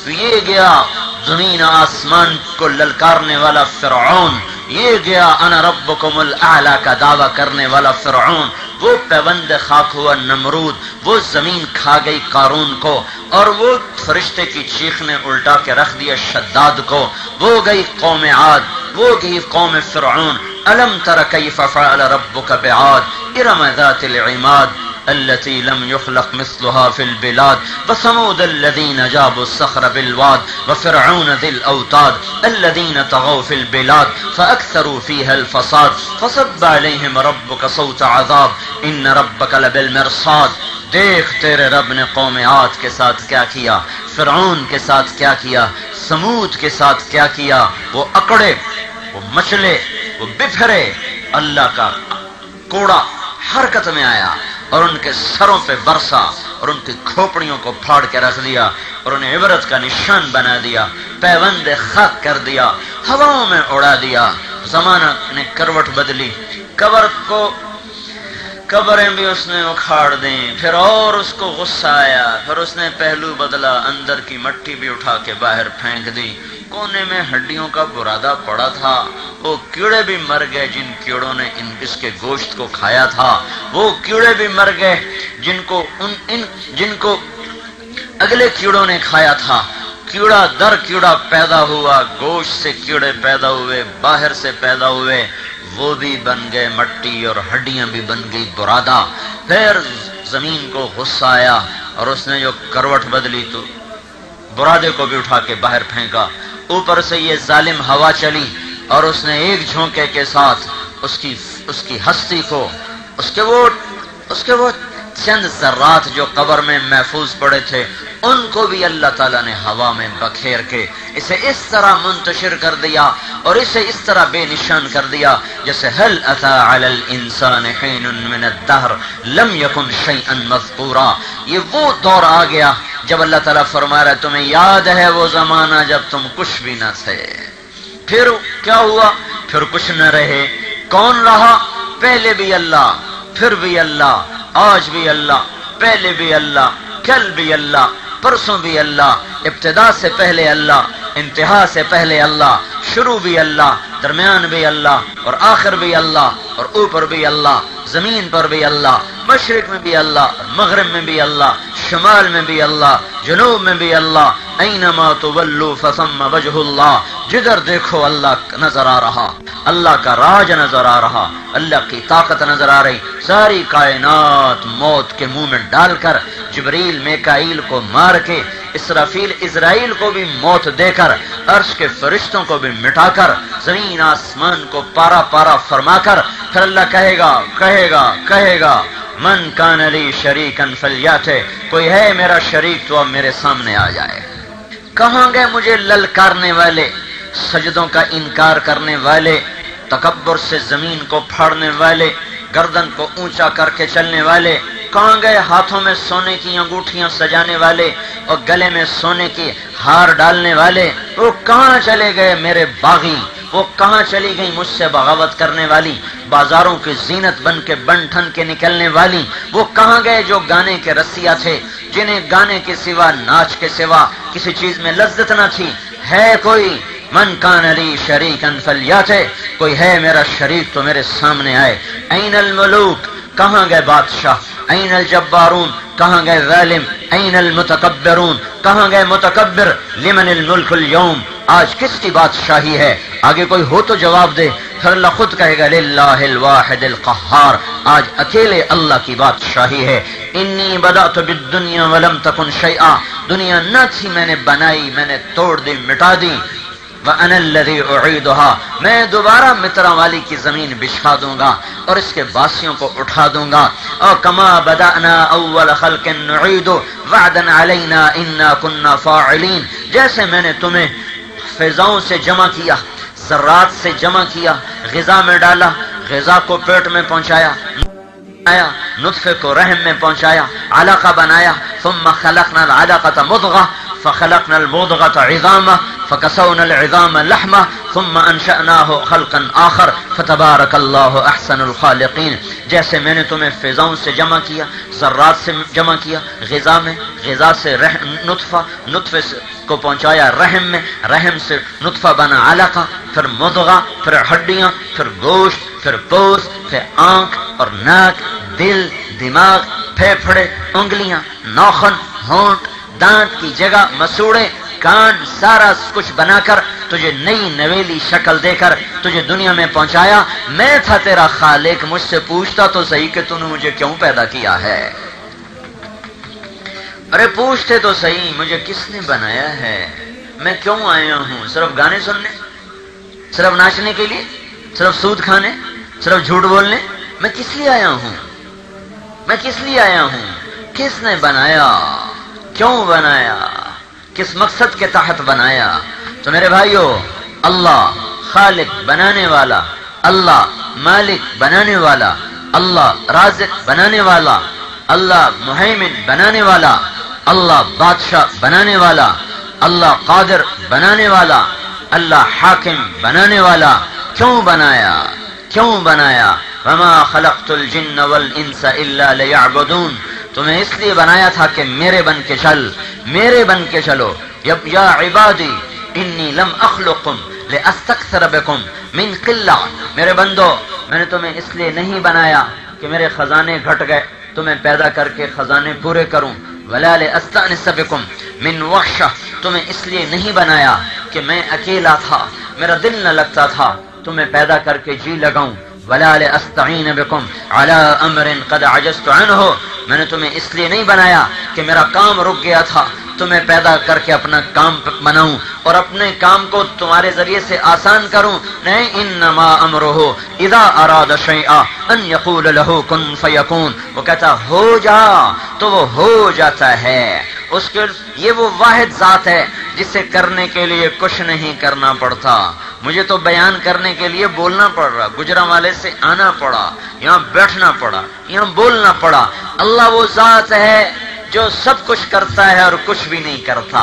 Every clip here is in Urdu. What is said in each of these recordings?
تو یہ گیا زمین آسمان کو للکارنے والا فرعون، یہ گیا انا ربکم الاعلی کا دعویٰ کرنے والا فرعون، وہ پیوند خاک ہوا نمرود، وہ زمین کھا گئی قارون کو، اور وہ فرشتے کی چیخ نے الٹا کے رکھ دیا شداد کو، وہ گئی قوم عاد، وہ گئی قوم فرعون۔ الم تر کیف فعل ربک بعاد ارم ذات العماد التي لم يخلق مثلها في البلاد وثمود الذين جابوا الصخر بالواد وفرعون ذي الأوتاد الذين طغوا في البلاد فأكثروا فيها الفساد فصب عليهم ربك صوت عذاب إن ربك لبالمرصاد۔ دیکھ تیرے رب نے قوم عاد کے ساتھ کیا کیا، فرعون کے ساتھ کیا کیا، سمود کے ساتھ کیا کیا۔ وہ اکڑے، وہ مچلے، وہ بفرے، اللہ کا کوڑا حرکت میں آیا اور ان کے سروں پہ برسا اور ان کی کھوپڑیوں کو پھاڑ کے رکھ دیا اور انہیں عبرت کا نشان بنا دیا، پیوند خاک کر دیا، ہواؤں میں اڑا دیا۔ زمانہ نے کروٹ بدلی، قبریں بھی اس نے اکھاڑ دیں، پھر اور اس کو غصہ آیا، پھر اس نے پہلو بدلا، اندر کی مٹی بھی اٹھا کے باہر پھینک دی۔ کونے میں ہڈیوں کا برادہ پڑا تھا، وہ کیڑے بھی مر گئے جن کیڑوں نے اس کے گوشت کو کھایا تھا، وہ کیڑے بھی مر گئے جن کو اگلے کیڑوں نے کھایا تھا۔ کیڑا در کیڑا پیدا ہوا، گوشت سے کیڑے پیدا ہوئے، باہر سے پیدا ہوئے، وہ بھی بن گئے مٹی اور ہڈیاں بھی بن گئی برادہ۔ پھر زمین کو غصہ آیا اور اس نے جو کروٹ بدلی تو برادے کو بھی اٹھا کے باہر پھینکا۔ اوپر سے یہ ظالم ہوا چلی اور اس نے ایک جھونکے کے ساتھ اس کی ہستی کو، اس کے وہ چند ذرات جو قبر میں محفوظ پڑے تھے ان کو بھی اللہ تعالیٰ نے ہوا میں بکھیر کے اسے اس طرح منتشر کر دیا اور اسے اس طرح بے نشان کر دیا جیسے هل اتى على الانسان حين من الدهر لم يكن شيئا مذكورا۔ یہ وہ دور آ گیا جب اللہ تعالیٰ فرما رہا ہے تمہیں یاد ہے وہ زمانہ جب تم کچھ بھی نہ تھے، پھر کیا ہوا، پھر کچھ نہ رہے۔ کون رہا؟ پہلے بھی اللہ، پھر بھی اللہ، آج بھی اللہ، پہلے بھی اللہ، کل بھی اللہ، پرسوں بھی اللہ، ابتدا سے پہلے اللہ، انتہا سے پہلے اللہ، شروع بھی اللہ، درمیان بھی اللہ، اور آخر بھی اللہ، اور اوپر بھی اللہ، زمین پر بھی اللہ، مشرق میں بھی اللہ، مغرب میں بھی اللہ، شمال میں بھی اللہ، جنوب میں بھی اللہ، اینما تولوا فثم وجہ اللہ، جدھر دیکھو اللہ نظر آ رہا، اللہ کا راج نظر آ رہا، اللہ کی طاقت نظر آ رہی۔ ساری کائنات موت کے منہ میں ڈال کر، جبریل میکائیل کو مار کے، اسرافیل اسرائیل کو بھی موت دے کر، عرش کے فرشتوں کو بھی مٹا کر، زمین آسمان کو پارا پارا فرما کر، پھر اللہ کہے گا من کان لی شریکا فلیاتہ، کوئی ہے میرا شریک تو اب میرے سامنے آ جائے۔ کہاں گئے مجھے للکارنے والے، سجدوں کا انکار کرنے والے، تکبر سے زمین کو پھاڑنے والے، گردن کو اونچا کر کے چلنے والے؟ کہاں گئے ہاتھوں میں سونے کی انگوٹھیاں سجانے والے اور گلے میں سونے کی ہار ڈالنے والے؟ وہ کہاں چلے گئے میرے باغی؟ وہ کہاں چلی گئی مجھ سے بغاوت کرنے والی، بازاروں کی زینت بن کے بن ٹھن کے نکلنے والی؟ وہ کہاں گئے جو گانے کے رسیا تھے، جنہیں گانے کے سوا، ناچ کے سوا کسی چیز میں لذت نہ تھی؟ ہے کوئی؟ من کان لی شریکا فلیاتہ، کوئی ہے میرا شریک تو میرے سامنے آئے۔ این الملوک، کہاں گئے بادشاہ؟ این الجبارون، کہاں گئے ظالم؟ این المتکبرون، کہاں گئے متکبر؟ لمن الملک اليوم، آج کس کی بادشاہی ہے؟ آگے کوئی ہو تو جواب دے۔ پھر اللہ خود کہے گا للہ الواحد القہار، آج اکیلے اللہ کی بادشاہی ہے۔ انی بدأت بالدنیا ولم تکن شیئا، دنیا نہ تھی میں نے بنائی، میں نے توڑ دی، مٹا دی۔ وَأَنَا الَّذِي أُعِيدُهَا، میں دوبارہ مترا والی کی زمین بچھا دوں گا اور اس کے باسیوں کو اٹھا دوں گا۔ اور کما بدأنا اول خلق نعید وعدا علینا انا كنا فاعلین، جیسے میں نے تمہیں فضاؤں سے جمع کیا، ذرات سے جمع کیا، غذا میں ڈالا، غذا کو پیٹ میں پہنچایا، نطفے کو رحم میں پہنچایا، علقہ بنایا، ثم خلقنا العلقة مضغة فخلقنا المضغة عظاما فکسونا العظام لحما ثم انشأناه خلقا آخر فتبارک اللہ احسن الخالقین. جیسے میں نے تمہیں فضاؤں سے جمع کیا، ذرات سے جمع کیا غذا میں، غذا سے نطفہ، نطفے کو پہنچایا رحم میں، رحم سے نطفہ بنا علقہ، پھر مضغہ، پھر ہڈیاں، پھر گوشت، پھر پوست، پھر آنکھ اور ناک، دل، دماغ، پھیپھڑے، انگلیاں، ناخن، ہونٹ، دانت کی جگہ مسوڑے، کانڈ، سارا کچھ بنا کر تجھے نئی نویلی شکل دے کر تجھے دنیا میں پہنچایا. میں تھا تیرا خالق، مجھ سے پوچھتا تو صحیح کہ تو نے مجھے کیوں پیدا کیا ہے. ارے پوچھتے تو صحیح مجھے کس نے بنایا ہے، میں کیوں آیا ہوں؟ صرف گانے سننے، صرف ناچنے کے لیے، صرف سود کھانے، صرف جھوٹ بولنے؟ میں کس لیے آیا ہوں؟ میں کس لیے آیا ہوں؟ کس نے بنایا؟ کیوں بنایا؟ کس مقصد کے تحت بنایا؟ تو میرے بھائیو، اللہ خالق بنانے والا، اللہ مالک بنانے والا، اللہ رازق بنانے والا، اللہ مہیمن بنانے والا، اللہ بادشاہ بنانے والا، اللہ قادر بنانے والا، اللہ حاکم بنانے والا. کیوں بنایا؟ کیوں بنایا؟ وما خلقت الجن والانس الا ليعبدون. تمہیں اس لیے بنایا تھا کہ میرے بن کے چل، میرے بن کے چلو. یا عبادی انی لم اخلقکم لاستکثر بکم من قلہ. میرے بندو، میں نے تمہیں اس لیے نہیں بنایا کہ میرے خزانے گھٹ گئے تمہیں پیدا کر کے خزانے پورے کروں. ولا لاستأنس بکم من وحشہ. تمہیں اس لیے نہیں بنایا کہ میں اکیلا تھا، میرا دل نہ لگتا تھا تمہیں پیدا کر کے جی لگاؤں. ولا لاستعین بکم علی امر قد عجزت عنہ. میں نے تمہیں اس لیے نہیں بنایا کہ میرا کام رک گیا تھا تمہیں پیدا کر کے اپنا کام بناؤں اور اپنے کام کو تمہارے ذریعے سے آسان کروں. نہیں، انما امرہ اذا اراد شیئا ان یقول له کن فیکون. وہ کہتا ہو جا تو وہ ہو جاتا ہے. اس کے یہ وہ واحد ذات ہے جسے کرنے کے لیے کچھ نہیں کرنا پڑتا. مجھے تو بیان کرنے کے لیے بولنا پڑ رہا، گجرانوالے سے آنا پڑا، یہاں بیٹھنا پڑا، یہاں بولنا پڑا. اللہ وہ ذات ہے جو سب کچھ کرتا ہے اور کچھ بھی نہیں کرتا.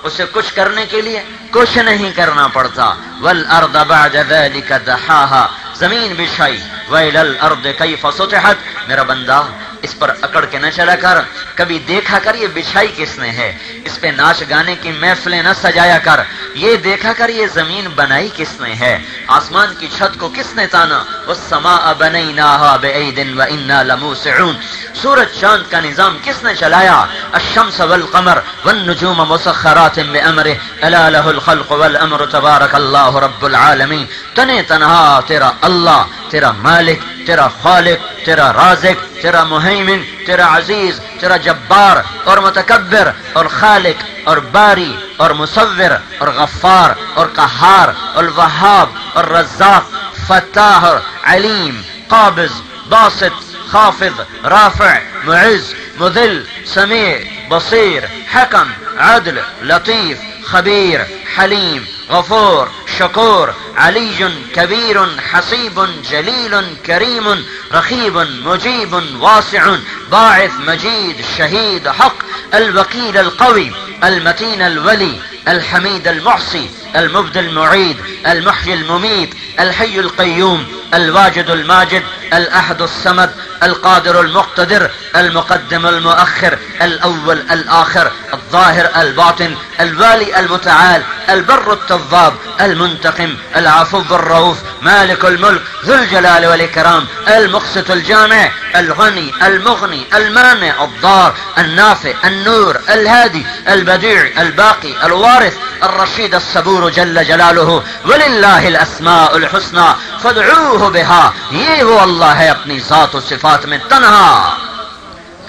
اسے کچھ کرنے کے لیے کچھ نہیں کرنا پڑتا. والارض بعد ذلك دحاها. زمین بچھائی. وإلى الارض كيف سطحت. میرا بندہ اس پر اکڑ کے نہ چلا کر، کبھی دیکھا کر یہ بچھائی کس نے ہے. اس پہ ناچ گانے کی محفلیں نہ سجایا کر، یہ دیکھا کر یہ زمین بنائی کس نے ہے. آسمان کی چھت کو کس نے تانا. والسماء بنيناها بأيد وإنا لموسعون. سورج چاند کا نظام کس نے چلایا. الشمس والقمر والنجوم مسخرات بأمره الا له الخلق والامر تبارک اللہ رب العالمین. تنے تنہا تیرا اللہ، تیرا مالک، تیرا خالق، تیرا رازق، تیرا مہیمن، تیرا عزیز، تیرا جبار اور متکبر اور خالق اور باری اور مصور اور غفار اور قہار اور وہاب اور رزاق، فتاح، علیم، قابض، باسط، خافض، رافع، معز، مذل، سمیع، بصیر، حکم، عدل، لطیف، خبیر، حلیم، غفور، شکور، علی کبیر، حسیب، جلیل، کریم، رقیب، مجیب، واسع، باعث، مجید، شہید، حق، الوکیل، القوی، المتین، الولی، الحمید، المحصی، المبدی، المعید، المحیی، الممیت، الحی القیوم، الواجد، الماجد، الاحد، الصمد، القادر، المقتدر، المقدم، المؤخر، الاول، الاخر، الظاهر، الباطن، الوالي، المتعال، البر، التواب، المنتقم، العفو، الرؤوف، مالك الملك، ذو الجلال والإكرام، المقسط، الجامع، الغني، المغني، المانع، الضار، النافع، النور، الهادي، البديع، الباقي، الوارث، الرشيد، الصبور جل جلاله. ولله الاسماء الحسنى فادعوه بها. یہ وہ اللہ ہے اپنی ذات و صفات میں تنہا،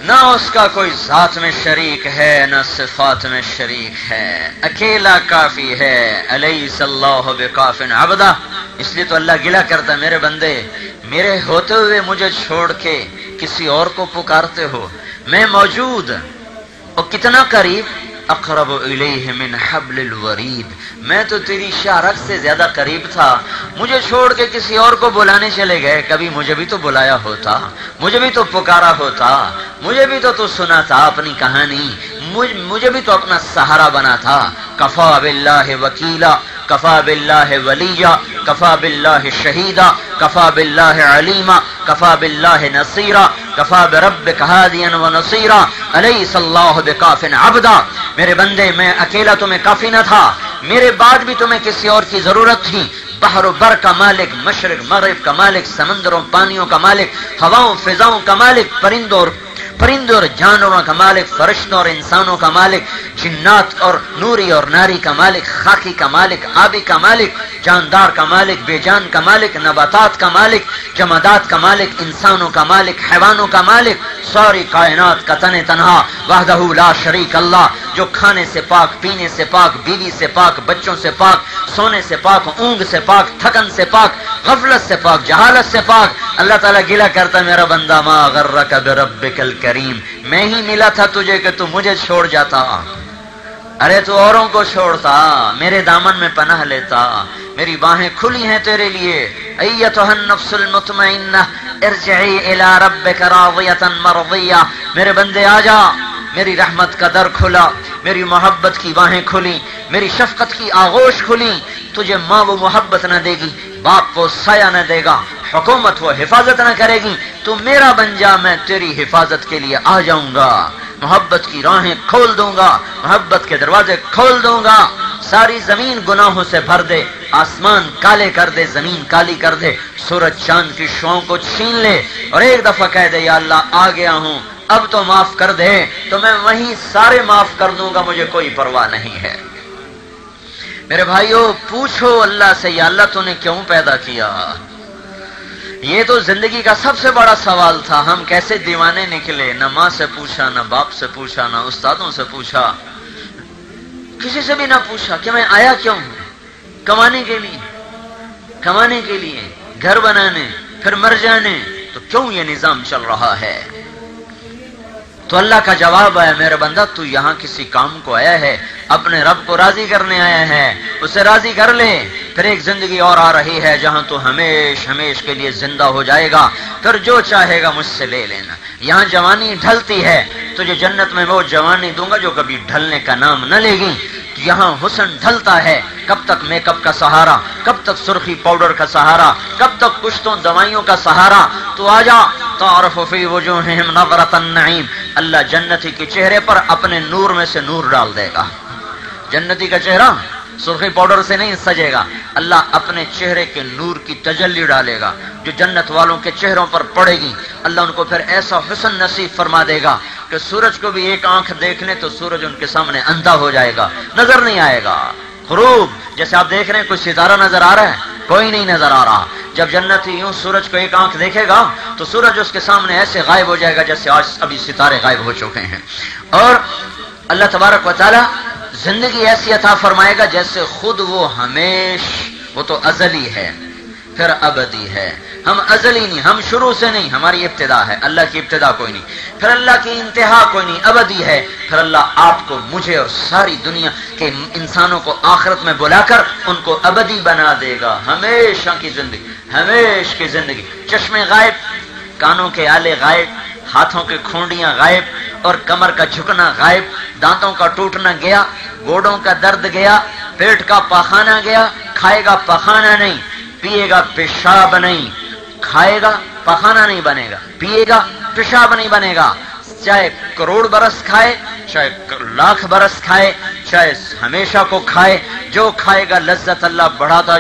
نہ اس کا کوئی ذات میں شریک ہے نہ صفات میں شریک ہے، اکیلا کافی ہے. الیس اللہ بکاف عبدہ. اس لیے تو اللہ گلہ کرتا ہے، میرے بندے میرے ہوتے ہوئے مجھے چھوڑ کے کسی اور کو پکارتے ہو. میں موجود اور کتنا قریب. اقرب الیہ من حبل الورید. میں تو تیری شاہ رگ سے زیادہ قریب تھا، مجھے چھوڑ کے کسی اور کو بلانے چلے گئے. کبھی مجھے بھی تو بلایا ہوتا، مجھے بھی تو پکارا ہوتا، مجھے بھی تو سنا تھا اپنی کہانی، مجھے بھی تو اپنا سہارا بنا تھا. کفا باللہ وکیلا کفا باللہ ولیہ کفا باللہ شہیدا کفا باللہ علیما کفا باللہ نصیرا کفا بربک ہادیا ونصیرا الیس اللہ بکاف عبدا. میرے بندے میں اکیلا تمہیں کافی نہ تھا، میرے بعد بھی تمہیں کسی اور کی ضرورت تھی. بحر و بر کا مالک، مشرق مغرب کا مالک، سمندروں پانیوں کا مالک، ہواؤں فضاؤں کا مالک، پرندوں اور جانوروں کا مالک، فرشتوں اور انسانوں کا مالک، جنات اور نوری اور ناری کا مالک، خاکی کا مالک، آبی کا مالک، جاندار کا مالک، بے جان کا مالک، نباتات کا مالک، جمادات کا مالک، انسانوں کا مالک، حیوانوں کا مالک، ساری کائنات کا تن تنہا وحدہ لا شریک اللہ، جو کھانے سے پاک، پینے سے پاک، بیوی سے پاک، بچوں سے پاک، سونے سے پاک، اونگ سے پاک، تھکن سے پاک، غفلت سے پاک، جہالت سے پاک. اللہ تعالیٰ گلہ کرتا میرا بندہ ما غرک بربک الکریم، میں ہی ملا تھا تجھے کہ تو مجھے چھوڑ جاتا، ارے تو اوروں کو چھوڑتا، میرے دامن میں پناہ لیتا. میری باہیں کھلی ہیں تیرے لیے. ایتھا النفس المطمئنہ ارجعی الی ربک راضیۃ مرضیہ، میرے بندے آ جا، میری رحمت کا در کھلا، میری محبت کی باہیں کھلی، میری شفقت کی آغوش کھلی. تجھے ماں وہ محبت نہ دے گی، باپ وہ سایہ نہ دے گا، حکومت وہ حفاظت نہ کرے گی، تو میرا بن جا، میں تیری حفاظت کے لیے آ جاؤں گا، محبت کی راہیں کھول دوں گا، محبت کے دروازے کھول دوں گا. ساری زمین گناہوں سے بھر دے، آسمان کالے کر دے، زمین کالی کر دے، سورج چاند کی شعاؤں کو چھین لے اور ایک دفعہ کہہ دے یا اللہ آ گیا ہوں، اب تو معاف کر دے، تو میں وہیں سارے معاف کر دوں گا، مجھے کوئی پرواہ نہیں ہے. میرے بھائیو پوچھو اللہ سے، یا اللہ تو نے کیوں پیدا کیا؟ یہ تو زندگی کا سب سے بڑا سوال تھا. ہم کیسے دیوانے نکلے، نہ ماں سے پوچھا، نہ باپ سے پوچھا، نہ استادوں سے پوچھا، کسی سے بھی نہ پوچھا کہ میں آیا کیوں ہوں. کمانے کے لیے، گھر بنانے، پھر مر جانے، تو کیوں یہ نظام چل رہا ہے؟ تو اللہ کا جواب ہے میرے بندہ تو یہاں کسی کام کو آیا ہے، اپنے رب کو راضی کرنے آیا ہے، اسے راضی کر لے. پھر ایک زندگی اور آ رہی ہے جہاں تو ہمیش کے لیے زندہ ہو جائے گا، پھر جو چاہے گا مجھ سے لے لینا. یہاں جوانی ڈھلتی ہے، تجھے جنت میں وہ جوانی دوں گا جو کبھی ڈھلنے کا نام نہ لے گی. یہاں حسن ڈھلتا ہے، کب تک میک اپ کا سہارا، کب تک سرخی پاؤڈر کا سہارا، کب تک کشتوں دوائیوں کا سہارا. تو آجا تعرف فی وجوہہم نظرۃ النعیم، اللہ جنتی کے چہرے پر اپنے نور میں سے نور ڈال دے گا. جنتی کا چہرہ سرخی پاؤڈر سے نہیں سجے گا، اللہ اپنے چہرے کے نور کی تجلی ڈالے گا جو جنت والوں کے چہروں پر پڑے گی. اللہ ان کو پھر ایسا حسن نصیب فرما دے گا کہ سورج کو بھی ایک آنکھ دیکھ لیں تو سورج ان کے سامنے اندھا ہو جائے گا، نظر نہیں آئے گا. غروب جیسے آپ دیکھ رہے ہیں، کوئی ستارہ نظر آ رہا ہے؟ کوئی نہیں نظر آ رہا. جب جنتی یوں سورج کو ایک آنکھ دیکھے گا تو سورج اس کے سامنے ایسے غائب ہو جائے گا جیسے آج ابھی ستارے غائب ہو چکے ہیں. اور اللہ تبارک و تعالی زندگی ایسی عطا فرمائے گا جیسے خود وہ تو ازلی ہے، پھر ابدی ہے. ہم ازلی نہیں، ہم شروع سے نہیں، ہماری ابتدا ہے، اللہ کی ابتدا کوئی نہیں، پھر اللہ کی انتہا کوئی نہیں، ابدی ہے. پھر اللہ آپ کو، مجھے اور ساری دنیا کے انسانوں کو آخرت میں بلا کر ان کو ابدی بنا دے گا، ہمیشہ کی زندگی. چشمے غائب، کانوں کے آلے غائب، ہاتھوں کے کھونڈیاں غائب اور کمر کا جھکنا غائب، دانتوں کا ٹوٹنا گیا، گوڑوں کا درد گیا، پیٹ کا پاخانہ گیا. کھائے گا پاخانہ نہیں، پیے گا پیشاب نہیں. کھائے گا پاخانہ نہیں بنے گا، پیے گا پیشاب نہیں بنے گا. چاہے کروڑ برس کھائے، چاہے لاکھ برس کھائے، چاہے ہمیشہ کو کھائے، جو کھائے گا لذت اللہ بڑھاتا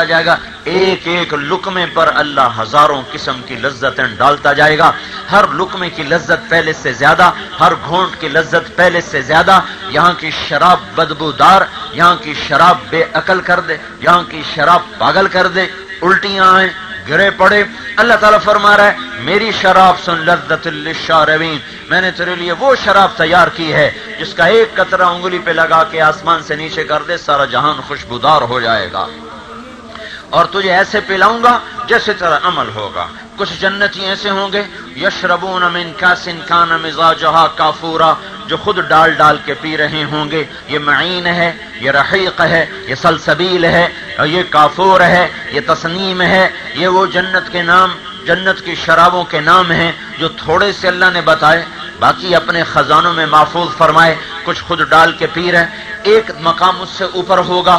جائے گا. ایک لقمے پر اللہ ہزاروں قسم کی لذتیں ڈالتا جائے گا. ہر لقمے کی لذت پہلے سے زیادہ، ہر گھونٹ کی لذت پہلے سے زیادہ. یہاں کی شراب بدبودار، یہاں کی شراب بے عقل کر دے، یہاں کی شراب پاگل کر دے، الٹیاں آئیں، گرے پڑے. اللہ تعالیٰ فرما رہا ہے میری شراب سن لذت للشاربین، میں نے تیرے لیے وہ شراب تیار کی ہے جس کا ایک قطرہ انگلی پہ لگا کے آسمان سے نیچے کر دے سارا جہان خوشبودار ہو جائے گا. اور تجھے ایسے پلاؤں گا جیسے تیرا عمل ہوگا. کچھ جنتی ایسے ہوں گے یشربون من کاس کان مزاجہا کافورا، جو خود ڈال کے پی رہے ہوں گے. یہ معین ہے، یہ رحیق ہے، یہ سلسبیل ہے، یہ کافور ہے، یہ تسنیم ہے. یہ وہ جنت کے نام، جنت کی شرابوں کے نام ہیں جو تھوڑے سے اللہ نے بتائے، باقی اپنے خزانوں میں محفوظ فرمائے. کچھ خود ڈال کے پی رہے. ایک مقام اس سے اوپر ہوگا